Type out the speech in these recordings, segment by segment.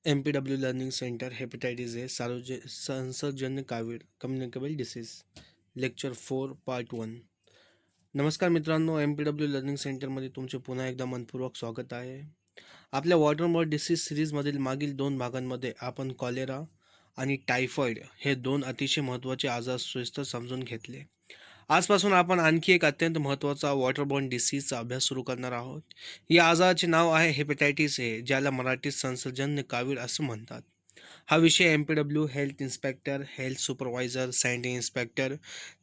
MPW learning centre hepatitis A संसर्गजन्य कावीळ communicable disease lecture 4 part 1. नमस्कार मित्रांनो, MPW लर्निंग सेंटरमध्ये तुमचे पुन्हा एकदा मनपूर्वक स्वागत आहे. आपल्या वॉटरबॉर्न डिसीज सिरीजमधील मागील 2 भागांमध्ये आपण कॉलेरा आणि टायफॉइड हे 2 अतिशय महत्त्वाचे आजार सविस्तर समजून घेतले. आजपासून आपण आणखी एक अत्यंत महत्त्वाचा वॉटरबॉर्न डिसीजचा अभ्यास सुरू करणार आहोत. या आजाराचे नाव आहे हेपेटायटिस ए, ज्याला मराठीत संसर्गजन्य कावीळ असं म्हणतात. हा विषय MPW health inspector, health supervisor, Sunday inspector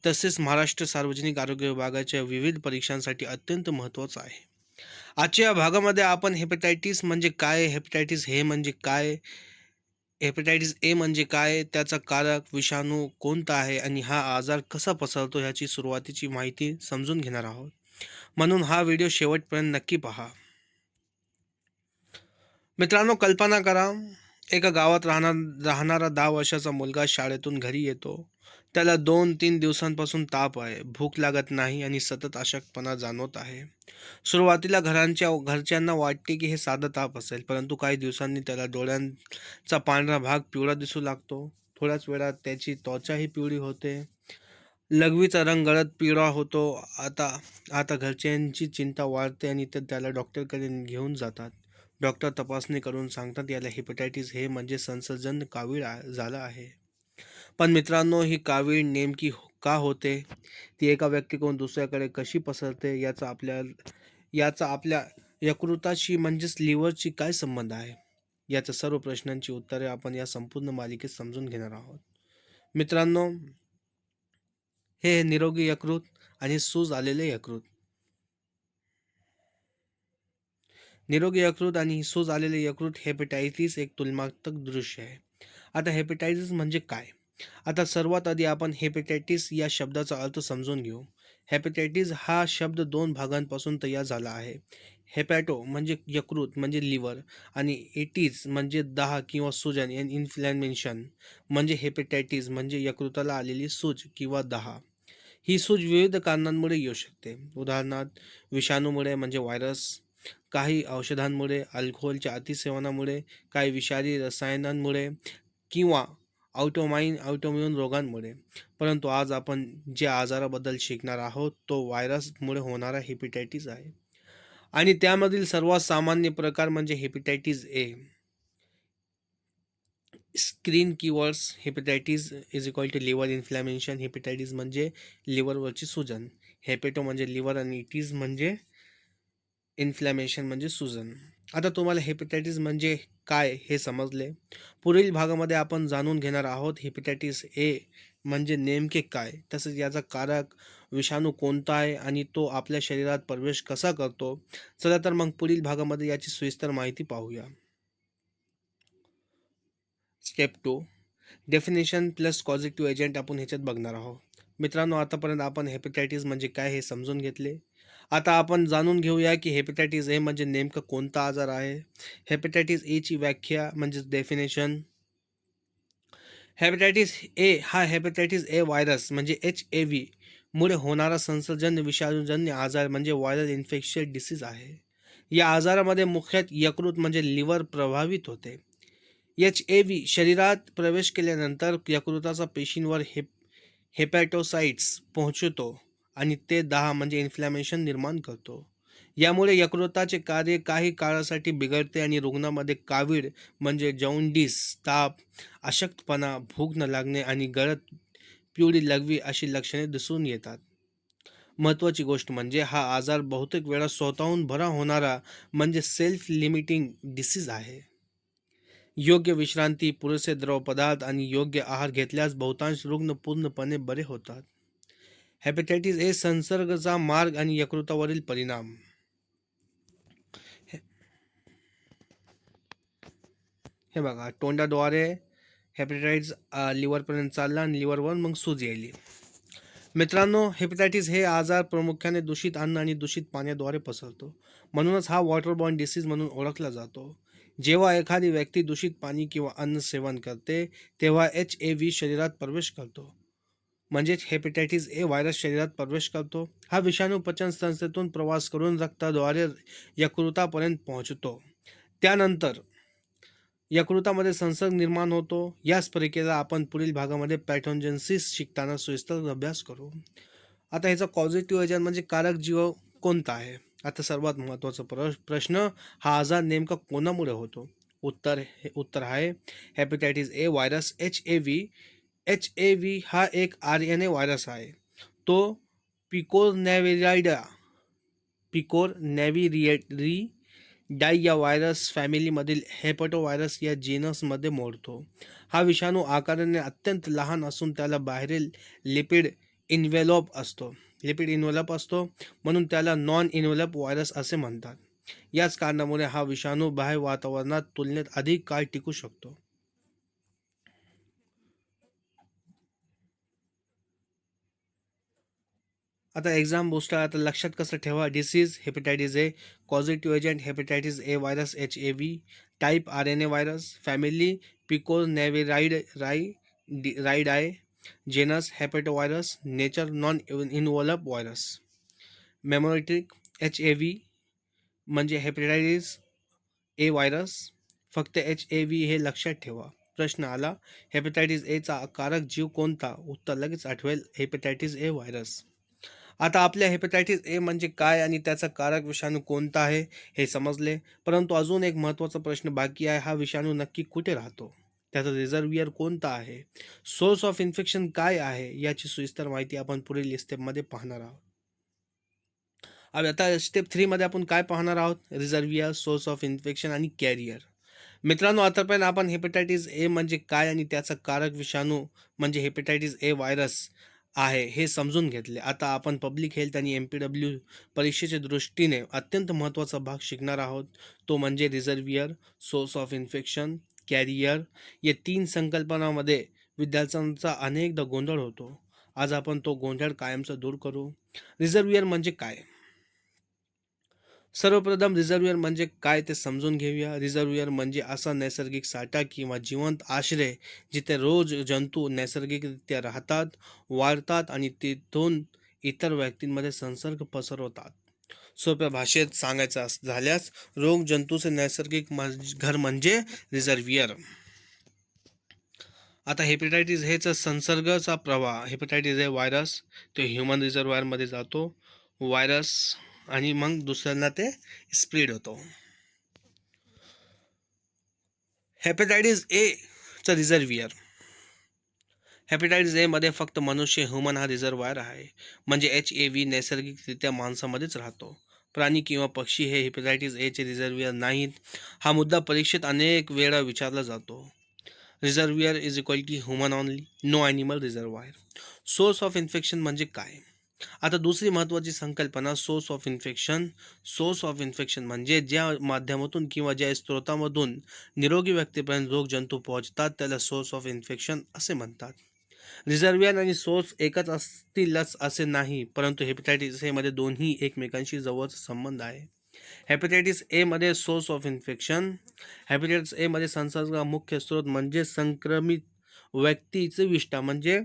तसेच महाराष्ट्र सार्वजनिक आरोग्य विभागाच्या विविध परीक्षांसाठी अत्यंत महत्त्वाचा आहे. आजच्या या भागामध्ये आपण हेपेटायटिस म्हणजे काय, हेपेटायटिस हे म्हणजे काय, हेपेटायटिस ए म्हणजे काय, त्याचा कारक विषाणू कोणता आहे आणि हा आजार कसा पसरतो ह्याची सुरुवातीची माहिती समजून घेणार आहोत. म्हणून हा व्हिडिओ शेवटपर्यंत नक्की पहा. मित्रांनो, कल्पना करा, एका गावात राहणारा 10 वर्षाचा मुलगा शाळेतून घरी येतो. त्याला 2-3 दिवसांपासून ताप आहे, भूक लागत नाही आणि सतत अशक्तपणा जाणवत आहे. सुरुवातीला घरच्यांना वाटते की हे साधा ताप असेल, परंतु काही दिवसांनी त्याला डोळ्यांचा पांढरा भाग पिवळा दिसू लागतो. थोड्याच वेळात त्याची त्वचाही पिवळी होते. लघवीचा रंग गडद पिवळा होतो. आता आता घरच्यांची चिंता वाढते आणि ते त्याला डॉक्टरकडे घेऊन जातात. डॉक्टर तपासणी करून सांगतात, याला हेपेटायटिस हे म्हणजे संसर्गजन्य कावीळ झालं आहे. पण मित्रांनो, ही कावीळ नेमकी का होते, ती एका व्यक्तीकडून दुसऱ्याकडे कशी पसरते, याचा आपल्या यकृताशी म्हणजेच लिव्हरची काय संबंध आहे, याच्या सर्व प्रश्नांची उत्तरे आपण या संपूर्ण मालिकेत समजून घेणार आहोत. मित्रांनो, हे निरोगी यकृत आणि सूज आलेले यकृत. निरोगी यकृत आणि सूज आलेले यकृत हेपेटायटिस एक तुलनात्मक दृश्य आहे. आता हेपेटायटिस म्हणजे काय? आता सर्वात आधी आपण हेपेटायटिस या शब्दाचा अर्थ समजून घेऊ. हेपेटायटिस हा शब्द 2 भागांपासून तयार झाला आहे. हेपॅटो म्हणजे यकृत म्हणजे लिव्हर आणि एटिस म्हणजे दाह किंवा सूजन, इन्फ्लॅमेशन म्हणजे हेपेटायटिस म्हणजे यकृताला आलेली सूज किंवा दाह. ही सूज विविध कारणांमुळे येऊ शकते. उदाहरणार्थ, विषाणूमुळे म्हणजे व्हायरस, काही औषधांमुळे, अल्कोहोलच्या अतिसेवनामुळे, काही विषारी रसायनांमुळे किंवा ऑटोइम्यून रोगांमुळे. परंतु आज आपण ज्या आजाराबद्दल शिकणार आहोत तो व्हायरसमुळे होणारा हेपेटायटिस आहे आणि त्यामधील सर्वात सामान्य प्रकार म्हणजे hepatitis A. Screen keywords: hepatitis is equal to liver inflammation. Hepatitis म्हणजे लिव्हरवरची सूजन. हेपेटो म्हणजे लिव्हर आणि इटिस म्हणजे इन्फ्लॅमेशन म्हणजे सूजन. आता तुम्हाला हेपेटायटिस म्हणजे काय हे समजले. पुढील भागामध्ये आपण जाणून घेणार आहोत हेपेटायटिस ए म्हणजे नेमके काय, तसेच याचा कारक विषाणू कोणता आहे आणि तो आपल्या शरीरात प्रवेश कसा करतो. चला तर मग पुढील भागामध्ये याची सविस्तर माहिती पाहूया. Step 2, definition plus causative agent आपण ह्याच्यात बघणार आहोत. मित्रांनो, आतापर्यंत आपण हेपेटायटिस म्हणजे काय हे समजून घेतले. आता आपण जाणून घेऊया की हेपेटायटिस ए म्हणजे नेमकं कोणता आजार आहे. हेपेटायटिस एची व्याख्या म्हणजे डेफिनेशन. हेपेटायटिस ए हा हेपेटायटिस ए व्हायरस म्हणजे HAV मुळे होणारा संसर्गजन्य विषाणूजन्य आजार म्हणजे व्हायरल इन्फेक्शियस डिसीज आहे. या आजारामध्ये मुख्यतः यकृत म्हणजे लिव्हर प्रभावित होते. HAV शरीरात प्रवेश केल्यानंतर यकृताचा पेशींवर हेपॅटोसाइट्स पोहोचतो आणि ते दाह म्हणजे इन्फ्लॅमेशन निर्माण करतो. यामुळे यकृताचे कार्य काही काळासाठी बिघडते आणि रुग्णामध्ये कावीळ म्हणजे जॉन्डिस, ताप, अशक्तपणा, भूक न लागणे आणि गडद पिवळी लघवी अशी लक्षणे दिसून येतात. महत्त्वाची गोष्ट म्हणजे हा आजार बहुतेक वेळा स्वतःहून बरा होणारा म्हणजे सेल्फ लिमिटिंग डिसीज आहे. योग्य विश्रांती, पुरेसे द्रव पदार्थ आणि योग्य आहार घेतल्यास बहुतांश रुग्ण पूर्णपणे बरे होतात. हेपेटायटिस ए संसर्गाचा मार्ग आणि यकृतावरील परिणाम. हे बघा, तोंडाद्वारे हेपेटायटिस लिव्हरपर्यंत चालला आणि लिव्हरवर मग सूज यायली. मित्रांनो, हेपेटायटिस हे आजार प्रामुख्याने दूषित अन्न आणि दूषित पाण्याद्वारे पसरतो. म्हणूनच हा वॉटरबॉर्न डिसीज म्हणून ओळखला जातो. जेव्हा एखादी व्यक्ती दूषित पाणी किंवा अन्न सेवन करते तेव्हा HAV शरीरात प्रवेश करतो. म्हणजेच हेपेटायटिस ए व्हायरस शरीरात प्रवेश करतो. हा विषाणू पचन संस्थेतून प्रवास करून रक्ताद्वारे यकृतापर्यंत पोहोचतो. त्यानंतर यकृतामध्ये संसर्ग निर्माण होतो. याच प्रक्रियेला आपण पुढील भागामध्ये पॅथोजेनेसिस शिकताना सविस्तर अभ्यास करू. आता ह्याचा पॉझिटिव्ह एजंट म्हणजे कारक जीव कोणता आहे? आता सर्वात महत्त्वाचा प्रश्न, हा आजार नेमका कोणामुळे होतो? उत्तर आहे hepatitis A virus HAV. HAV हा एक RNA व्हायरस आहे. तो पिकोरनॅव्हिरिडाय डाय या व्हायरस फॅमिलीमधील हेपॅटोव्हायरस या जीनसमध्ये मोडतो. हा विषाणू आकाराने अत्यंत लहान असून त्याला बाहेरील लिपिड इन्व्हेलप असतो, म्हणून त्याला नॉन इन्व्हेलप व्हायरस असे म्हणतात. याच कारणामुळे हा विषाणू बाह्य वातावरणात तुलनेत अधिक काळ टिकू शकतो. आता एक्झाम बुस्टर, आता लक्षात कसं ठेवा. Disease hepatitis A, positive agent hepatitis A virus HAV, type RNA virus, family Picornaviridae, genus hepatovirus, nature non enveloped virus. मेमोरिटिक HAV म्हणजे हेपॅटायटिस ए व्हायरस. फक्त HAV हे लक्षात ठेवा. प्रश्न आला, हेपॅटायटिस एचा कारक जीव कोणता? उत्तर लगेच आठवेल, हेपॅटायटिस ए व्हायरस. आता आपल्या हेपॅटायटिस ए म्हणजे काय आणि त्याचा कारक विषाणू कोणता आहे हे समजले, परंतु अजून एक महत्त्वाचा प्रश्न बाकी आहे. हा विषाणू नक्की कुठे राहतो? त्याचा रिझर्व्हियर कोणता आहे? सोर्स ऑफ इन्फेक्शन काय आहे? याची सविस्तर माहिती आपण पुढील स्टेपमध्ये पाहणार आहोत. आता स्टेप 3 मध्ये आपण काय पाहणार आहोत? रिझर्व्हियर, सोर्स ऑफ इन्फेक्शन आणि कॅरियर. मित्रांनो, आतापर्यंत आपण हेपॅटायटिस ए म्हणजे काय आणि त्याचा कारक विषाणू म्हणजे हेपॅटायटिस ए व्हायरस आहे हे समजून घेतले. आता आपण पब्लिक हेल्थ आणि MPW परीक्षेच्या दृष्टीने अत्यंत महत्त्वाचा भाग शिकणार आहोत. तो म्हणजे रिझर्व्हियर, सोर्स ऑफ इन्फेक्शन, कॅरियर. या 3 संकल्पनांमध्ये विद्यार्थ्यांचा अनेकदा गोंधळ होतो. आज आपण तो गोंधळ कायमचा दूर करू. रिझर्व्हियर म्हणजे काय? सर्वप्रथम रिझर्व्हियर म्हणजे काय ते समजून घेऊया. रिझर्व्हियर म्हणजे असा नैसर्गिक साठा किंवा जिवंत आश्रय जिथे रोज जंतू नैसर्गिकरित्या राहतात, वाढतात आणि तिथून इतर व्यक्तींमध्ये संसर्ग पसरवतात. सोप्या भाषेत सांगायचं झाल्यास, रोग जंतूचे नैसर्गिक घर म्हणजे रिझर्व्हियर. आता हेपॅटायटिस हेचा संसर्गाचा प्रवाह. हेपॅटायटिस हे व्हायरस तो ह्युमन रिझर्व्हायरमध्ये जातो, व्हायरस, आणि मग दुसऱ्यांना ते स्प्रेड होतो. हेपॅटायटिस ए चा रिझर्व्हियर. हेपॅटायटिस ए मध्ये फक्त मनुष्य ह्युमन हा रिझर्व्हायर आहे. म्हणजे HAV नैसर्गिकरित्या माणसामध्येच राहतो. प्राणी किंवा पक्षी हे हेपॅटायटिस ए चे रिझर्व्हियर नाहीत. हा मुद्दा परीक्षेत अनेक वेळा विचारला जातो. Reservoir is equal to human only, no animal reservoir. Source of infection म्हणजे काय? आता दुसरी महत्त्वाची संकल्पना, source of infection. Source of infection म्हणजे ज्या माध्यमातून किंवा ज्या स्त्रोतामधून निरोगी व्यक्तीपर्यंत रोग जंतू पोहोचतात त्याला सोर्स ऑफ इन्फेक्शन असे म्हणतात. रिझर्व्हियर आणि सोर्स एकच असतीलच असे नाही, परंतु हेपॅटायटिस ए मध्ये दोन्ही एकमेकांशी जवळचा संबंध आहे. हेपॅटायटिस ए मध्ये सोर्स ऑफ इन्फेक्शन. हेपॅटायटिस ए मध्ये संसर्ग मुख्य स्रोत म्हणजे संक्रमित व्यक्तीचे विष्ठा, म्हणजे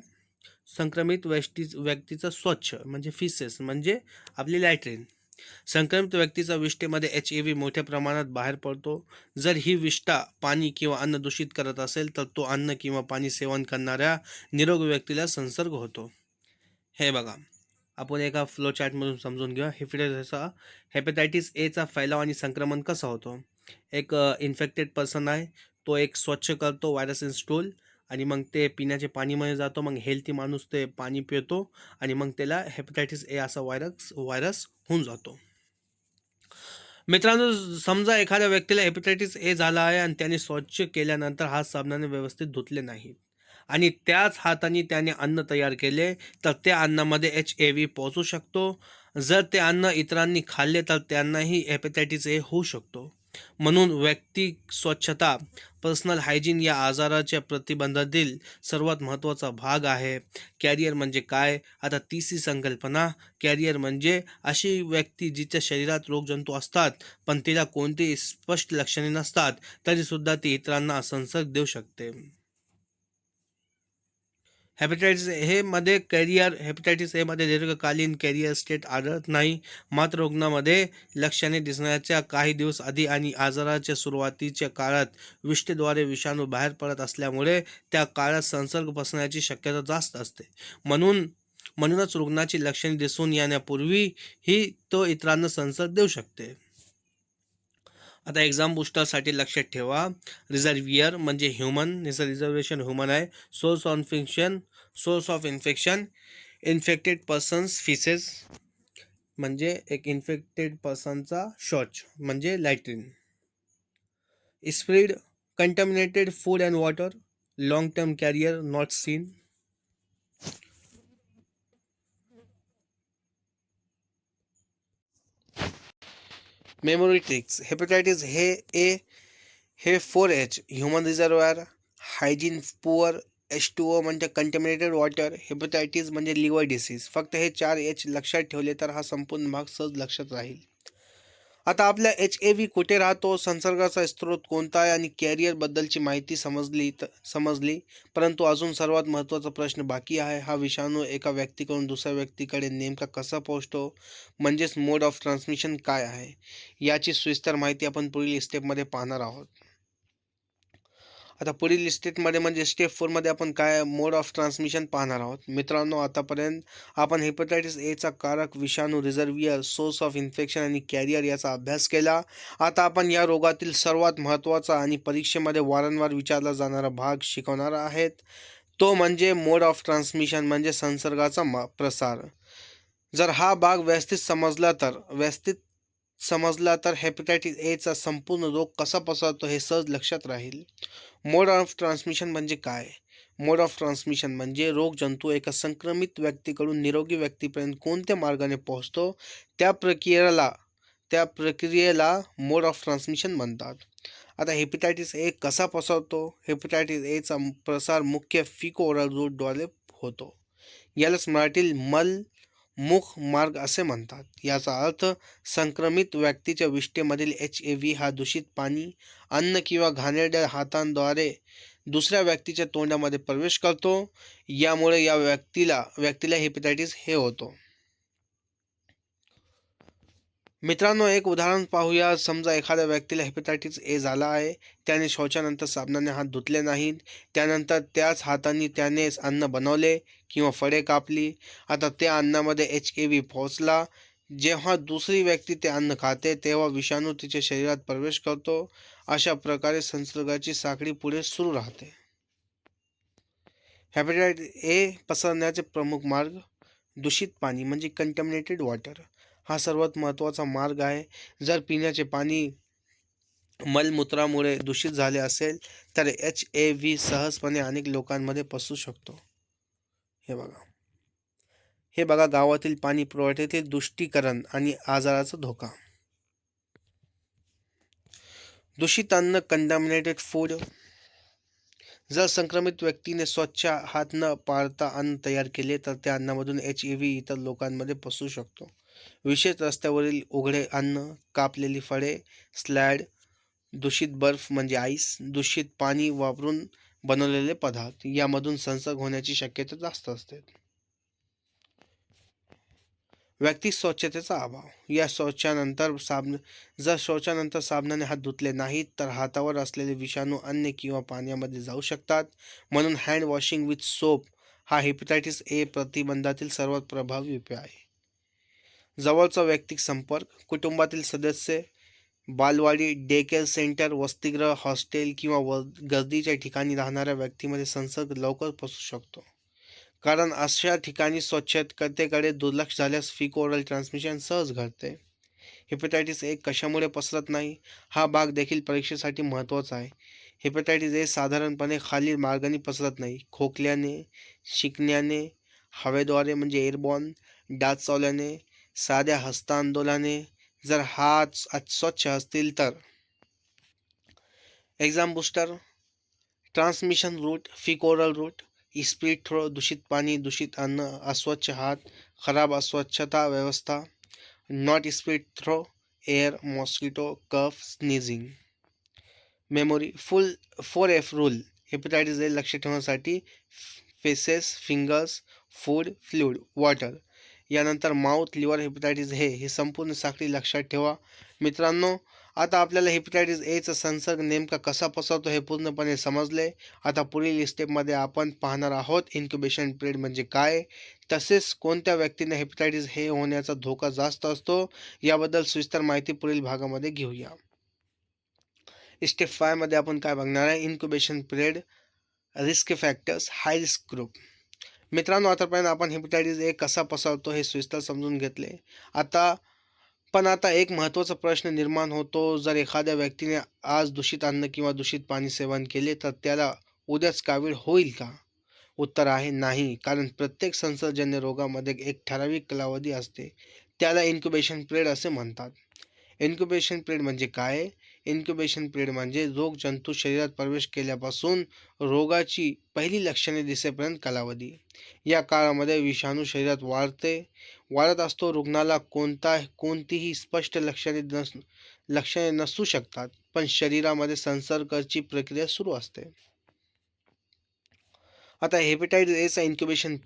संक्रमित व्यक्तीचा स्वच्छ म्हणजे फिसेस म्हणजे आपली लॅट्रिन. संक्रमित व्यक्तीचा विष्ठेमध्ये HAV मोठ्या प्रमाणात बाहेर पडतो. जर ही विष्ठा पाणी किंवा अन्न दूषित करत असेल तर तो अन्न किंवा पाणी सेवन करणाऱ्या निरोगी व्यक्तीला संसर्ग होतो. हे बघा, आपण एका फ्लो चार्टमधून समजून घेऊया. हेपॅटायटिस एचा फैलाव आणि संक्रमण कसा होतो. एक इन्फेक्टेड पर्सन आहे, तो एक स्वच्छ करतो व्हायरस इन स्टूल, आणि मग ते पिण्याचे पाणीमध्ये जातो. मग हेल्थी माणूस ते पाणी पितो आणि मग त्याला हेपॅटायटिस ए असा व्हायरस होऊन जातो. मित्रांनो, समजा एखाद्या व्यक्तीला हेपॅटायटिस ए झाला आहे आणि त्याने स्वच्छ केल्यानंतर हात साबणाने व्यवस्थित धुतले नाहीत आणि त्याच हाताने त्याने अन्न तयार केले तर त्या अन्नामध्ये HAV पोहोचू शकतो. जर ते अन्न इतरांनी खाल्ले तर त्यांनाही हेपॅटायटिस ए होऊ शकतो. म्हणून व्यक्ती स्वच्छता, पर्सनल हायजीन या आजाराच्या प्रतिबंधातील सर्वात महत्त्वाचा भाग आहे. कॅरियर म्हणजे काय? आता तिसरी संकल्पना, कॅरियर म्हणजे अशी व्यक्ती जिच्या शरीरात रोगजंतू असतात पण तिला कोणतीही स्पष्ट लक्षणे नसतात तरीसुद्धा ती इतरांना संसर्ग देऊ शकते. हेपॅटायटिस ए मध्ये हेपॅटायटिस ए मध्ये दीर्घकालीन कॅरियर स्टेट आढळत नाही. मात्र रुग्णामध्ये लक्षणे दिसण्याच्या काही दिवस आधी आणि आजाराच्या सुरुवातीच्या काळात विष्ठेद्वारे विषाणू बाहेर पडत असल्यामुळे त्या काळात संसर्ग पसरण्याची शक्यता जास्त असते. म्हणूनच रुग्णाची लक्षणे दिसून येण्यापूर्वी ही तो इतरांना संसर्ग देऊ शकते. आता एक्झाम बुस्टरसाठी लक्षात ठेवा. रिझर्वियर म्हणजे रिझर्वेशन ह्युमन आहे. Source of infection infected persons faeces म्हणजे एक इन्फेक्टेड पर्सनचा शौच म्हणजे latrine. Spread contaminated food and water. Long term carrier not seen. Memory tricks. Hepatitis हे 4H human reservoir, hygiene poor, H2O म्हणजे कंटॅमिनेटेड वॉटर, हेपॅटायटिस म्हणजे liver disease. फक्त हे 4H लक्षात ठेवले तर हा संपूर्ण भाग सहज लक्षात राहील. आता आपल्या HIV कुठे राहतो, संसर्गाचा स्रोत कोणता आहे आणि कॅरियरबद्दलची माहिती समजली. परंतु अजून सर्वात महत्त्वाचा प्रश्न बाकी आहे. हा विषाणू एका व्यक्तीकडून दुसऱ्या व्यक्तीकडे नेमका कसा पोहोचतो, म्हणजेच मोड ऑफ ट्रान्समिशन काय आहे, याची सविस्तर माहिती आपण पुढील स्टेपमध्ये पाहणार आहोत. आता पुढील स्टेपमध्ये म्हणजे स्टेप 4मध्ये आपण काय मोड ऑफ ट्रान्समिशन पाहणार आहोत. मित्रांनो, आतापर्यंत आपण हेपॅटायटिस एचा कारक, विषाणू, रिझर्वियर, सोर्स ऑफ इन्फेक्शन आणि कॅरियर याचा अभ्यास केला. आता आपण या रोगातील सर्वात महत्त्वाचा आणि परीक्षेमध्ये वारंवार विचारला जाणारा भाग शिकवणार आहेत. तो म्हणजे मोड ऑफ ट्रान्समिशन म्हणजे संसर्गाचा प्रसार. जर हा भाग व्यवस्थित समजला तर हेपॅटायटिस एचा संपूर्ण रोग कसा पसरतो हे सहज लक्षात राहील. मोड ऑफ ट्रान्समिशन म्हणजे काय? मोड ऑफ ट्रान्समिशन म्हणजे रोग जंतू एका संक्रमित व्यक्तीकडून निरोगी व्यक्तीपर्यंत कोणत्या मार्गाने पोहोचतो त्या प्रक्रियेला मोड ऑफ ट्रान्समिशन म्हणतात. आता हेपॅटायटिस ए कसा पसरतो? हेपॅटायटिस एचा प्रसार मुख्य फिको ओरल रूटद्वारे होतो. यालाच मराठीत मुख मार्ग असे म्हणतात. याचा अर्थ संक्रमित व्यक्तीच्या विष्ठेमधील HIV हा दूषित पाणी, अन्न किंवा घाणेरड्या हातांद्वारे दुसऱ्या व्यक्तीच्या तोंडामध्ये प्रवेश करतो. यामुळे या व्यक्तीला हेपॅटायटिस हे होतो. मित्रांनो, एक उदाहरण पाहूया. समजा एखाद्या व्यक्तीला हेपॅटायटिस ए झाला आहे. त्याने शौचानंतर साबणाने हात धुतले नाहीत. त्यानंतर त्याच हातांनी त्याने अन्न बनवले किंवा फळे कापली. आता त्या अन्नामध्ये HIV पोहोचला. जेव्हा दुसरी व्यक्ती ते अन्न खाते तेव्हा विषाणू तिच्या शरीरात प्रवेश करतो. अशा प्रकारे संसर्गाची साखळी पुढे सुरू राहते. हेपॅटायटिस ए पसरण्याचे प्रमुख मार्ग. दूषित पाणी म्हणजे कंटॅमिनेटेड वॉटर हा सर्वात महत्त्वाचा मार्ग आहे. जर पिण्याचे पाणी मलमूत्रामुळे दूषित झाले असेल तर HIV सहजपणे अनेक लोकांमध्ये पसरू शकतो. हे बघा गावातील पाणी पुरवठ्यातील दूषितीकरण आणि आजाराचा धोका. दूषित अन्न कंटॅमिनेटेड फूड. जर संक्रमित व्यक्तीने स्वच्छ हात न पाळता अन्न तयार केले तर त्या अन्नामधून HIV इतर लोकांमध्ये पसरू शकतो. विशेष रस्त्यावरील उघडे अन्न, कापलेली फळे, सॅलड, दूषित बर्फ म्हणजे आईस, दूषित पाणी वापरून बनवलेले पदार्थ यामधून संसर्ग होण्याची शक्यता जास्त असते. व्यक्ती स्वच्छतेचा अभाव. जर शौचानंतर साबणाने हात धुतले नाहीत तर हातावर असलेले विषाणू अन्न किंवा पाण्यामध्ये जाऊ शकतात. म्हणून हँड वॉशिंग विथ सोप हा हेपॅटायटिस ए प्रतिबंधातील सर्वात प्रभावी उपाय आहे. जवळचा वैयक्तिक संपर्क. कुटुंबातील सदस्य, बालवाडी, डे केअर सेंटर, वसतिगृह, हॉस्टेल किंवा गर्दीच्या ठिकाणी राहणाऱ्या व्यक्तीमध्ये संसर्ग लवकर पसरू शकतो. कारण अशा ठिकाणी स्वच्छतेकडे दुर्लक्ष झाल्यास फिको ओरल ट्रान्समिशन सहज घडते. हेपॅटायटिस ए कशामुळे पसरत नाही हा भाग देखील परीक्षेसाठी महत्त्वाचा आहे. हेपॅटायटिस ए साधारणपणे खालील मार्गाने पसरत नाही. खोकल्याने, शिंकण्याने, हवेद्वारे म्हणजे एअरबॉर्न, डास चावल्याने, साध्या हस्तांदोलनाने. जर हात स्वच्छ असतील तर. Exam booster. Transmission route. Faeco oral route. Spread through, दूषित पाणी, दूषित अन्न, अस्वच्छ हात, खराब अस्वच्छता व्यवस्था. Not spread through, air, mosquito, cough, sneezing. Memory. 4F rule hepatitis A लक्ष ठेवण्यासाठी. Faeces, fingers, food, fluid, water. यानंतर माउथ, लिव्हर हेपॅटायटिस हे संपूर्ण साखळी लक्षात ठेवा. मित्रांनो, आता आपल्याला हेपॅटायटिस एचा संसर्ग नेमका कसा पसरतो हे पूर्णपणे समजले. आता पुढील स्टेपमध्ये आपण पाहणार आहोत इन्क्युबेशन पिरियड म्हणजे काय, तसेच कोणत्या व्यक्तींना हेपॅटायटिस हे होण्याचा धोका जास्त असतो याबद्दल सविस्तर माहिती पुढील भागामध्ये घेऊया. स्टेप 5 मध्ये आपण काय बघणार आहे, incubation period, risk factors, high risk group. मित्रांनो, आतापर्यंत आपण हेपॅटायटिस ए कसा पसरतो हे सविस्तर समजून घेतले. आता एक महत्त्वाचा प्रश्न निर्माण होतो, जर एखाद्या व्यक्तीने आज दूषित अन्न किंवा दूषित पाणी सेवन केले तर त्याला उद्याच कावीळ होईल का? उत्तर आहे नाही, कारण प्रत्येक संसर्गजन्य रोगामध्ये एक ठराविक कालावधी असते, त्याला इन्क्युबेशन पिरियड असे म्हणतात. इन्क्युबेशन पिरियड म्हणजे काय? इन्क्युबेशन पिरियड म्हणजे रोग जंतू शरीरात प्रवेश केल्यापासून रोगाची पहिली लक्षणे दिसेपर्यंत कालावधी. या काळामध्ये विषाणू शरीरात वाढत असतो. रुग्णाला कोणतीही स्पष्ट लक्षणे नसू शकतात, पण शरीरामध्ये संसर्गाची प्रक्रिया सुरू असते. आता हेपॅटायटिस एचा इन्क्युबेशन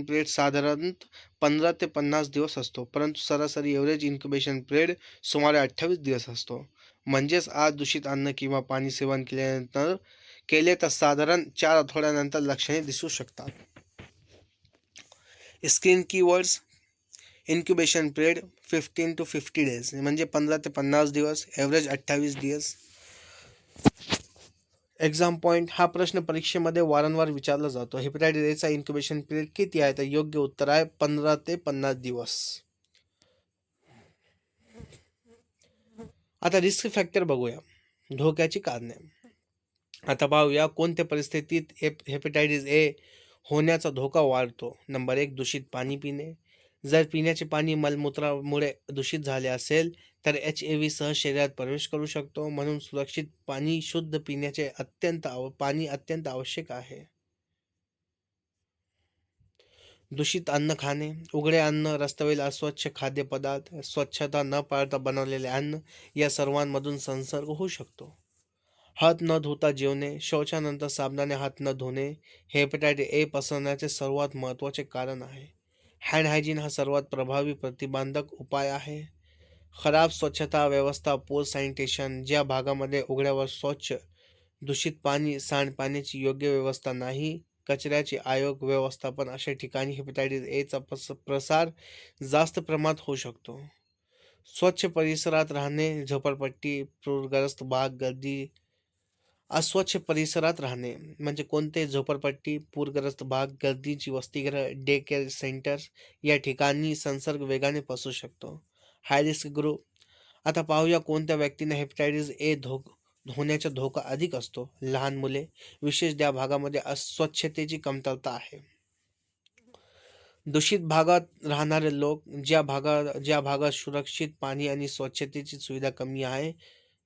पिरियड साधारण 15 ते 50 दिवस असतो, परंतु सरासरी एव्हरेज इन्क्युबेशन पिरियड सुमारे 28 दिवस असतो. म्हणजेच आज दूषित अन्न किंवा पाणी सेवन केले तर साधारण 4 आठवड्यानंतर लक्षणे दिसू शकतात. Screen keywords, incubation period 15 to 50 days म्हणजे 15 ते 50 दिवस, एव्हरेज 28 दिवस. एक्झाम पॉईंट, हा प्रश्न परीक्षेमध्ये वारंवार विचारला जातो. हेपॅटायटिस एचा इन्क्युबेशन पिरियड किती आहे? तर योग्य उत्तर आहे 15 ते 50 दिवस. आता रिस्क फॅक्टर बघूया, धोक्याची कारणे. आता पाहूया कोणत्या परिस्थितीत हेपॅटायटिस ए होण्याचा धोका वाढतो. नंबर 1, दूषित पाणी पिणे. जर पिण्याचे पाणी मलमूत्रामुळे दूषित झाले असेल तर HIV सह शरीरात प्रवेश करू शकतो. म्हणून सुरक्षित पाणी शुद्ध पिण्याचे पाणी अत्यंत आवश्यक आहे. दूषित अन्न खाणे, उघडे अन्न, रस्त्यावरील अस्वच्छ खाद्यपदार्थ, स्वच्छता न पाळता बनवलेले अन्न, या सर्वांमधून संसर्ग होऊ शकतो. हात न धुता जेवणे, शौचानंतर साबणाने हात न धुणे हे हेपॅटायटिस ए पसरण्याचे सर्वात महत्त्वाचे कारण आहे. हँड हायजीन हा सर्वात प्रभावी प्रतिबंधक उपाय आहे. खराब स्वच्छता व्यवस्था, पोर सॅनिटेशन, ज्या भागामध्ये उघड्यावर स्वच्छ दूषित पाणी, सांडपाण्याची योग्य व्यवस्था नाही, कचऱ्याचे अयोग्य व्यवस्थापन, अशा ठिकाणी हेपॅटायटिस एचा प्रसार जास्त प्रमाणात होऊ शकतो. स्वच्छ परिसरात राहणे, झोपडपट्टी, पूरग्रस्त भाग, गर्दी अस्वच्छ परिसरात राहणे म्हणजे कोणते? झोपडपट्टी, पूरग्रस्त भाग, गर्दीची वसतिगृह, डे केअर सेंटर्स, या ठिकाणी संसर्ग वेगाने पसरू शकतो. High risk group. आता पाहूया कोणत्या व्यक्तींना हेपॅटायटिस ए होण्याचा धोका अधिक असतो. लहान मुले, विशेष त्या भागामध्ये अस्वच्छतेची कमतरता आहे. दूषित भागात राहणारे लोक, ज्या भागात सुरक्षित पाणी आणि स्वच्छतेची सुविधा कमी आहे,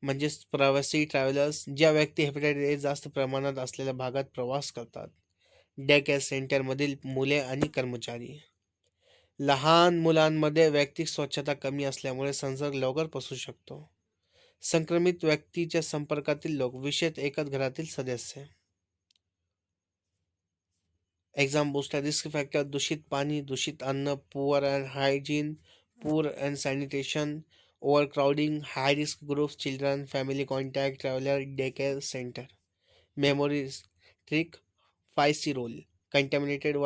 म्हणजेच प्रवासी ट्रॅव्हलर्स, ज्या व्यक्ती हेपॅटायटिस ए जास्त प्रमाणात असलेल्या भागात प्रवास करतात. डे केअर सेंटरमधील मुले आणि कर्मचारी. लहान मुलांमध्ये वैयक्तिक स्वच्छता कमी असल्यामुळे संसर्ग लवकर पसरू शकतो. संक्रमित व्यक्तीच्या संपर्कातील लोक, विशेषतः एकाच घरातील सदस्य. एक्झाम बूस्टर, रिस्क फॅक्टर, दूषित पाणी, दूषित अन्न, poor and hygiene, poor and sanitation, overcrowding, high risk groups, children, family contact, traveller, day care centre. Memories trick, 5C rule, contaminated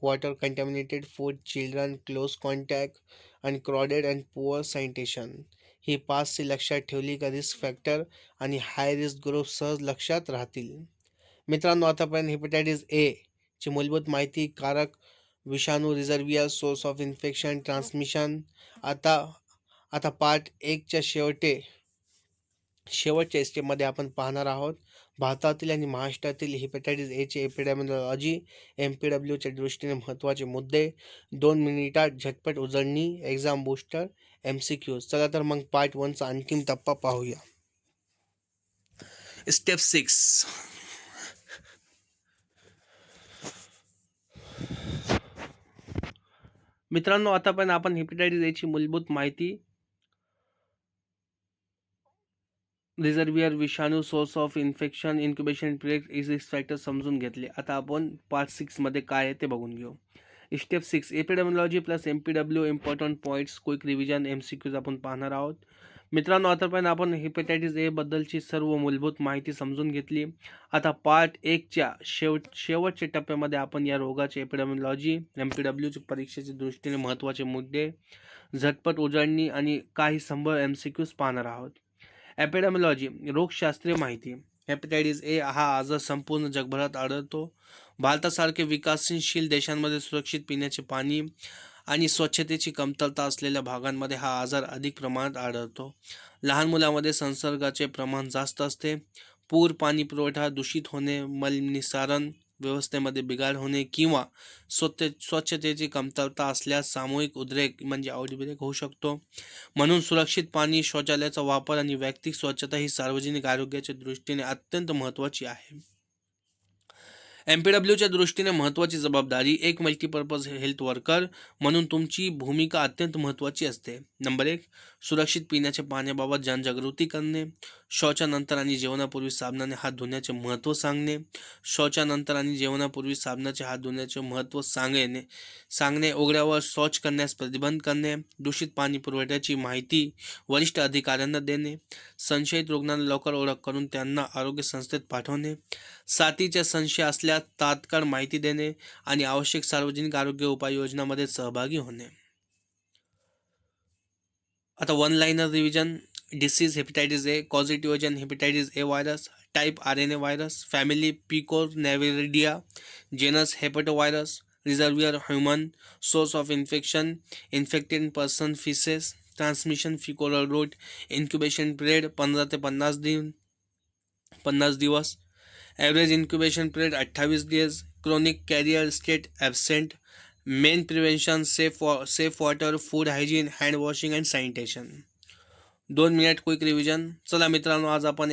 water, contaminated food, children, close contact, and crowded and poor sanitation. He 5C लक्षात ठेवली का risk factor आणि high risk group सहज लक्षात राहतील. मित्रांनो, आतापर्यंत hepatitis ए ची मूलभूत माहिती, कारक, विषाणू, रिझर्वियर, सोर्स ऑफ इन्फेक्शन, ट्रान्समिशन. आता आता पार्ट 1च्या शेवटच्या स्टेपमध्ये आपण पाहणार आहोत भारतातील आणि महाराष्ट्रातील हेपॅटायटिस एची एपिडेमिओलॉजी, MPWच्या दृष्टीने महत्त्वाचे मुद्दे, 2 मिनिटात झटपट उजळणी, एक्झाम बूस्टर, MCQs. चला तर मग पार्ट 1चा अंतिम टप्पा पाहूया. स्टेप 6. मित्रांनो, आतापर्यंत आपण हेपॅटायटिस एची मूलभूत माहिती, रिझर्वियर, विषाणू, source of infection, incubation period, risk factor समजून घेतले. आता आपण पार्ट 6 मध्ये काय आहे ते बघून घेऊ. Step 6 epidemiology plus MPW important points quick revision MCQज आपण पाहणार आहोत. मित्रांनो, आतापर्यंत आपण हेपेटायटिस ए बद्दलची सर्व मूलभूत माहिती समजून घेतली. आता पार्ट 1च्या शेवटच्या टप्प्यामध्ये आपण या रोगाचे एपिडेमिओलॉजी MPW परीक्षेच्या दृष्टीने महत्त्वाचे मुद्दे, झटपट उजळणी आणि काही संभाव्य MCQज पाहणार आहोत. एपिडेमिओलॉजी रोगशास्त्रीय माहिती. हेपेटायटिस ए हा आजार संपूर्ण जगभरात आढळतो. भारतासारखे विकसनशील देशांमध्ये सुरक्षित पिण्याचे पाणी आणि स्वच्छतेची कमतरता असलेल्या भागांमध्ये हा आजार अधिक प्रमाणात आढळतो. लहान मुलांमध्ये संसर्गाचे प्रमाण जास्त असते. पूर, पाणी पुरवठा दूषित होणे, मलनिसारण व्यवस्थेमध्ये बिघाड होणे किंवा स्वच्छतेची कमतरता असल्यास सामूहिक उद्रेक म्हणजे आउटब्रेक होऊ शकतो. म्हणून सुरक्षित पाणी, शौचालयाचा वापर आणि वैयक्तिक स्वच्छता ही सार्वजनिक आरोग्याच्या दृष्टीने अत्यंत महत्त्वाची आहे. MPWच्या दृष्टीने महत्त्वाची जबाबदारी. एक मल्टीपर्पज हेल्थ वर्कर म्हणून तुमची भूमिका अत्यंत महत्त्वाची असते. नंबर 1 सुरक्षित पिण्याच्या पाण्याबाबत जनजागृती करणे. शौचानंतर आणि जेवणापूर्वी साबणाने हात धुण्याचे महत्त्व सांगणे. शौचानंतर आणि जेवणापूर्वी साबणाचे हात धुण्याचे महत्त्व सांगणे. उघड्यावर शौच करण्यास प्रतिबंध करणे. दूषित पाणी पुरवठ्याची माहिती वरिष्ठ अधिकाऱ्यांना देणे. संशयित रुग्णांना लवकर ओळख करून त्यांना आरोग्य संस्थेत पाठवणे. साथीचे संशय असल्यास तात्काळ माहिती देणे आणि आवश्यक सार्वजनिक आरोग्य उपाययोजनांमध्ये सहभागी होणे. आता one liner revision. Disease hepatitis A, causative agent hepatitis A virus, type RNA virus, family picornaviridae, genus hepatovirus, reservoir human, source of infection infected person faeces, transmission faeco oral route, incubation period 15 ते 50 दिवस, ॲव्हरेज इन्क्युबेशन पिरियड 28 दिवस, chronic carrier state absent, main prevention safe water, food hygiene, hand washing and sanitation. 2 minute quick revision. चला मित्रांनो, आज आपण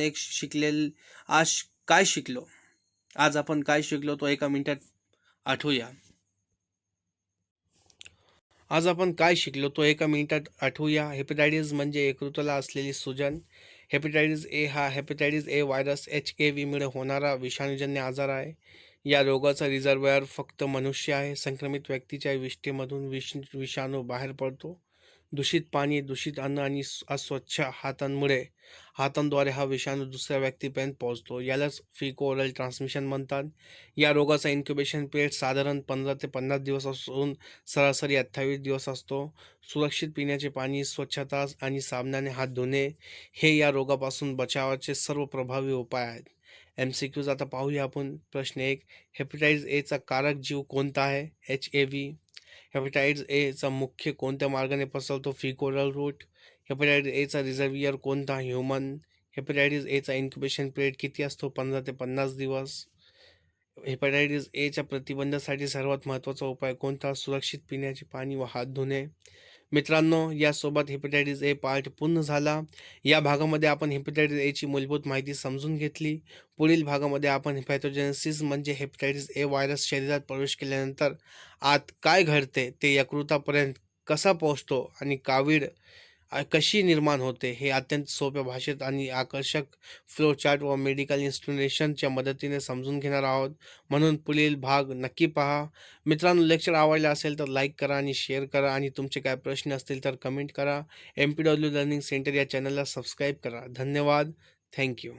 काय शिकलो तो एका मिनिटात आठवूया. हेपेटायटिस म्हणजे यकृताला असलेली सूजन. हेपेटायटिस ए हा हेपेटायटिस ए व्हायरस HAV-मुळे होणारा विषाणूजन्य आजार आहे. या रोगाचा रिझर्व्हायर फक्त मनुष्य आहे. संक्रमित व्यक्तीच्या विष्ठेमधून विषाणू बाहेर पडतो. दूषित पाणी, दूषित अन्न आणि अस्वच्छ हातांद्वारे हा विषाणू दुसऱ्या व्यक्तीपर्यंत पोहोचतो. यालाच फिको ओरल ट्रान्समिशन म्हणतात. या रोगाचा इन्क्युबेशन पिरियड साधारण 15 ते 50 दिवस असून सरासरी 28 दिवस असतो. सुरक्षित पिण्याचे पाणी, स्वच्छता आणि साबणाने हात धुणे हे या रोगापासून बचावाचे सर्व प्रभावी उपाय आहेत. MCQज आता पाहूया आपण. प्रश्न 1 हेपेटायटिस एचा कारक जीव कोणता आहे? HAV. हेपेटायटिस एचा मुख्य कोणत्या मार्गाने पसरतो? फिकोरल रूट. हेपेटायटिस एचा रिझर्वियर कोणता? ह्युमन. हेपेटायटिस एचा इन्क्युबेशन पिरियड किती असतो? 15 ते 50 दिवस. हेपेटायटिस एच्या प्रतिबंधासाठी सर्वात महत्त्वाचा उपाय कोणता? सुरक्षित पिण्याचे पाणी व हात धुणे. मित्रांनो, यासोबत हेपेटायटिस ए पार्ट पूर्ण झाला. या भागामध्ये आपण हेपेटायटिस एची मूलभूत माहिती समजून घेतली. पुढील भागामध्ये आपण पॅथोजेनेसिस म्हणजे हेपेटायटिस ए व्हायरस शरीरात प्रवेश केल्यानंतर आत काय घडते, ते यकृतापर्यंत कसा पोहोचतो आणि कावीळ कशी निर्माण होते हे अत्यंत सोप्या भाषेत आणि आकर्षक फ्लोचार्ट व मेडिकल इन्स्ट्रुमेंटेशनच्या मदतीने समजून घेणार आहोत. म्हणून पुढील भाग नक्की पहा. मित्रांनो, लेक्चर आवडला असेल तर लाईक करा आणि शेअर करा आणि तुमचे काय प्रश्न असतील तर कमेंट करा. MPW लर्निंग सेंटर या चॅनलला सबस्क्राईब करा. धन्यवाद. थँक्यू.